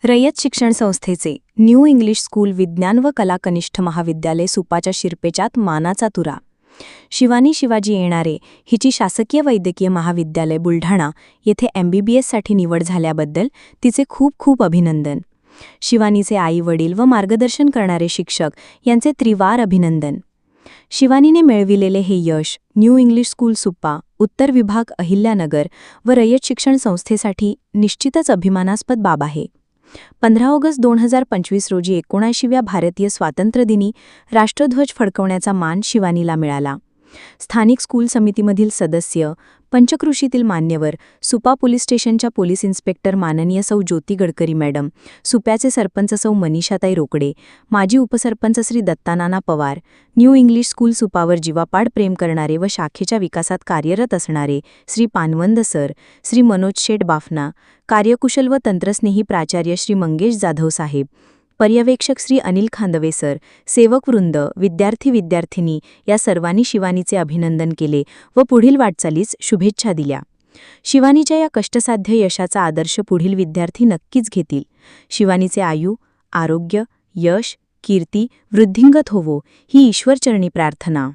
रयत शिक्षण संस्थेचे new English school विज्ञान व कला कनिष्ठ महाविद्यालय सुपाच्या शिरपेचात मानाचा तुरा. शिवानी शिवाजी येणारे हिची शासकीय वैद्यकीय महाविद्यालय बुलढाणा येथे MBBSसाठी निवड झाल्याबद्दल तिचे खूप खूप अभिनंदन. शिवानीचे आई-वडील व मार्गदर्शन करणारे शिक्षक यांचे त्रिवार अभिनंदन. शिवानीने मिळविलेले हे यश न्यू इंग्लिश स्कूल सुप्पा, उत्तर विभाग अहिल्यानगर व रयत शिक्षण संस्थेसाठी निश्चितच अभिमानास्पद बाब आहे. 15 ऑगस्ट 2025 रोजी 79व्या भारतीय स्वातंत्र्यदिनी राष्ट्रध्वज फडकवण्याचा मान शिवानीला मिळाला. स्थानिक स्कूल समितीमधील सदस्य, पंचक्रोशीतील मान्यवर, सुपा पोलीस स्टेशनच्या पोलीस इन्स्पेक्टर माननीय सौ ज्योती गडकरी मॅडम, सुप्याचे सरपंच सौ मनीषाताई रोकडे, माजी उपसरपंच श्री दत्तानाना पवार, न्यू इंग्लिश स्कूल सुपावर जीवापाड प्रेम करणारे व शाखेच्या विकासात कार्यरत असणारे श्री पानवंद सर, श्री मनोज शेठ बाफना, कार्यकुशल व तंत्रस्नेही प्राचार्य श्री मंगेश जाधव साहेब, पर्यवेक्षक श्री अनिल खांदवे सर, सेवकवृंद, विद्यार्थी-विद्यार्थिनी या सर्वांनी शिवानीचे अभिनंदन केले व पुढील वाटचालीस शुभेच्छा दिल्या. शिवानीच्या या कष्टसाध्य यशाचा आदर्श पुढील विद्यार्थी नक्कीच घेतील. शिवानीचे आयु, आरोग्य, यश, कीर्ती वृद्धिंगत होवो ही ईश्वरचरणी प्रार्थना.